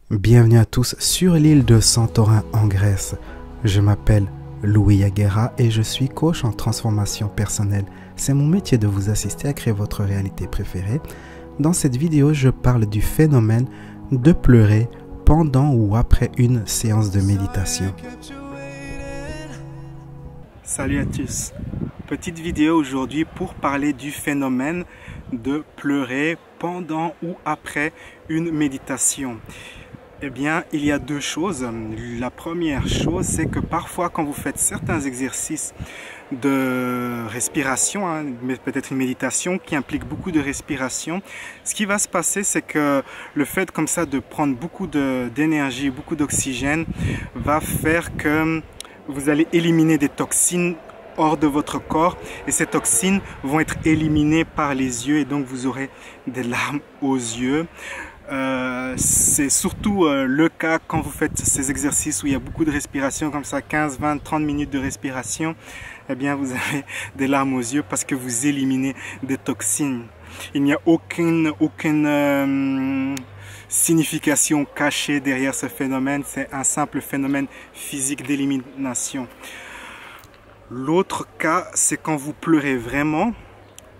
Bienvenue à tous sur l'île de Santorin en Grèce. Je m'appelle Louis Aguera et je suis coach en transformation personnelle. C'est mon métier de vous assister à créer votre réalité préférée. Dans cette vidéo, je parle du phénomène de pleurer pendant ou après une séance de méditation. Salut à tous. Petite vidéo aujourd'hui pour parler du phénomène de pleurer pendant ou après une méditation. Eh bien, il y a deux choses. La première chose, c'est que parfois quand vous faites certains exercices de respiration, mais peut-être une méditation qui implique beaucoup de respiration, ce qui va se passer, c'est que le fait comme ça de prendre beaucoup d'énergie, beaucoup d'oxygène, va faire que vous allez éliminer des toxines hors de votre corps et ces toxines vont être éliminées par les yeux et donc vous aurez des larmes aux yeux. C'est surtout le cas quand vous faites ces exercices où il y a beaucoup de respiration comme ça, 15, 20, 30 minutes de respiration, eh bien vous avez des larmes aux yeux parce que vous éliminez des toxines. Il n'y a aucune signification cachée derrière ce phénomène, c'est un simple phénomène physique d'élimination. L'autre cas, c'est quand vous pleurez vraiment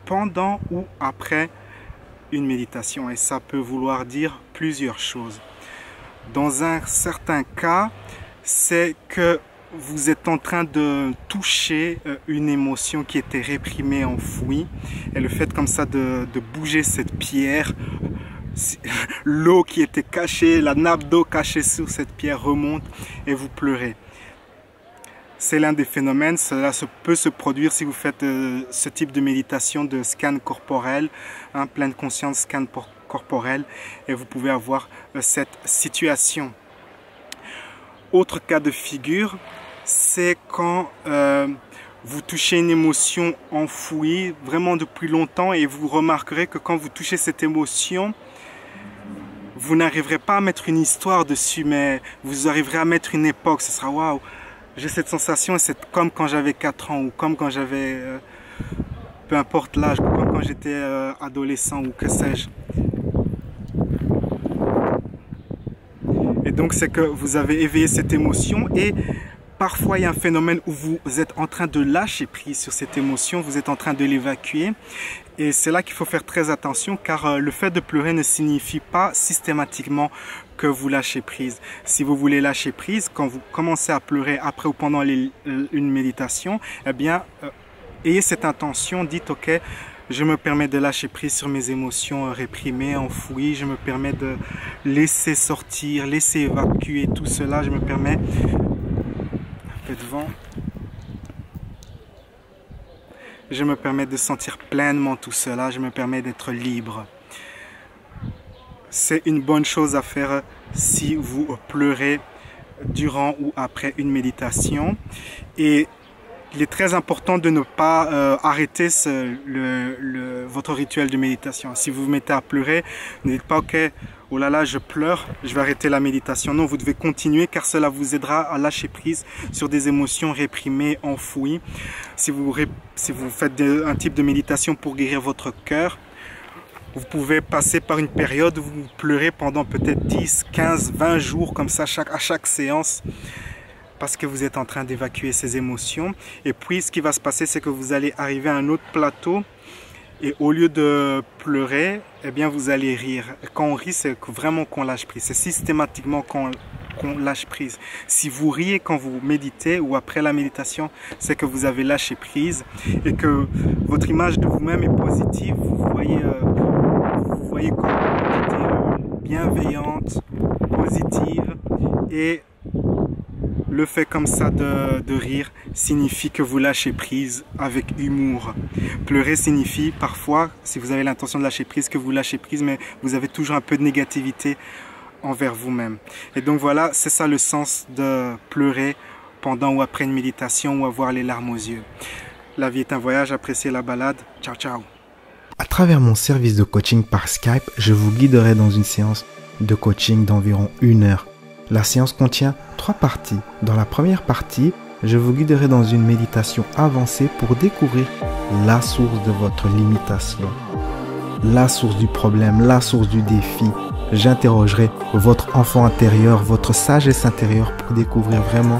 pendant ou après une méditation et ça peut vouloir dire plusieurs choses. Dans un certain cas, c'est que vous êtes en train de toucher une émotion qui était réprimée, enfouie, et le fait comme ça de bouger cette pierre, l'eau qui était cachée, la nappe d'eau cachée sur cette pierre remonte et vous pleurez. C'est l'un des phénomènes, cela peut se produire si vous faites ce type de méditation de scan corporel, pleine conscience, scan corporel, et vous pouvez avoir cette situation. Autre cas de figure, c'est quand vous touchez une émotion enfouie vraiment depuis longtemps et vous remarquerez que quand vous touchez cette émotion, vous n'arriverez pas à mettre une histoire dessus, mais vous arriverez à mettre une époque, ce sera waouh! J'ai cette sensation, c'est comme quand j'avais 4 ans ou comme quand j'avais, peu importe l'âge, comme quand j'étais adolescent ou que sais-je. Et donc c'est que vous avez éveillé cette émotion et parfois il y a un phénomène où vous êtes en train de lâcher prise sur cette émotion, vous êtes en train de l'évacuer. Et c'est là qu'il faut faire très attention car le fait de pleurer ne signifie pas systématiquement que vous lâchez prise. Si vous voulez lâcher prise, quand vous commencez à pleurer après ou pendant une méditation, eh bien, ayez cette intention, dites ok, je me permets de lâcher prise sur mes émotions réprimées, enfouies, je me permets de laisser sortir, laisser évacuer tout cela, je me permets, un peu de vent, je me permets de sentir pleinement tout cela, je me permets d'être libre. C'est une bonne chose à faire si vous pleurez durant ou après une méditation. Et il est très important de ne pas arrêter votre rituel de méditation. Si vous vous mettez à pleurer, ne dites pas ok, oh là là, je pleure, je vais arrêter la méditation. Non, vous devez continuer car cela vous aidera à lâcher prise sur des émotions réprimées, enfouies. Si vous faites un type de méditation pour guérir votre cœur, vous pouvez passer par une période où vous pleurez pendant peut-être 10, 15, 20 jours comme ça à chaque séance parce que vous êtes en train d'évacuer ces émotions. Et puis ce qui va se passer, c'est que vous allez arriver à un autre plateau et au lieu de pleurer, eh bien vous allez rire. Et quand on rit, c'est vraiment qu'on lâche prise. C'est systématiquement qu'on lâche prise. Si vous riez quand vous méditez ou après la méditation, c'est que vous avez lâché prise et que votre image de vous-même est positive. Vous voyez comme vous êtes bienveillante, positive et le fait comme ça de rire signifie que vous lâchez prise avec humour. Pleurer signifie parfois, si vous avez l'intention de lâcher prise, que vous lâchez prise, mais vous avez toujours un peu de négativité envers vous-même. Et donc voilà, c'est ça le sens de pleurer pendant ou après une méditation ou avoir les larmes aux yeux. La vie est un voyage, appréciez la balade. Ciao, ciao. À travers mon service de coaching par Skype, je vous guiderai dans une séance de coaching d'environ 1 heure. La séance contient 3 parties. Dans la première partie, je vous guiderai dans une méditation avancée pour découvrir la source de votre limitation, la source du problème, la source du défi, j'interrogerai votre enfant intérieur, votre sagesse intérieure pour découvrir vraiment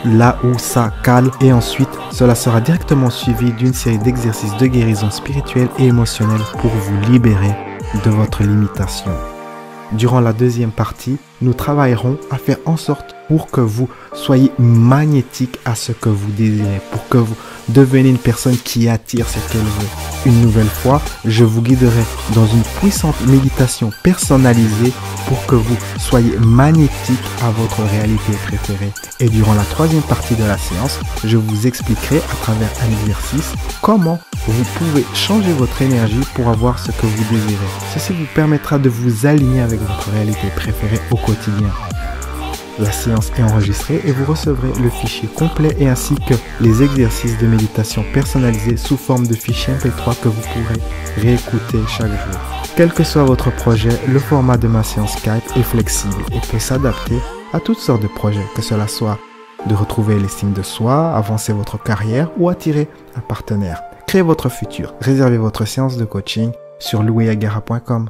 là où ça cale. Et ensuite, cela sera directement suivi d'une série d'exercices de guérison spirituelle et émotionnelle pour vous libérer de votre limitation. Durant la deuxième partie, nous travaillerons à faire en sorte pour que vous soyez magnétique à ce que vous désirez, pour que vous deveniez une personne qui attire ce qu'elle veut. Une nouvelle fois, je vous guiderai dans une puissante méditation personnalisée pour que vous soyez magnétique à votre réalité préférée. Et durant la troisième partie de la séance, je vous expliquerai à travers un exercice comment vous pouvez changer votre énergie pour avoir ce que vous désirez. Ceci vous permettra de vous aligner avec votre réalité préférée au quotidien. La séance est enregistrée et vous recevrez le fichier complet et ainsi que les exercices de méditation personnalisés sous forme de fichier MP3 que vous pourrez réécouter chaque jour. Quel que soit votre projet, le format de ma séance Skype est flexible et peut s'adapter à toutes sortes de projets, que cela soit de retrouver l'estime de soi, avancer votre carrière ou attirer un partenaire. Créez votre futur. Réservez votre séance de coaching sur louisagara.com.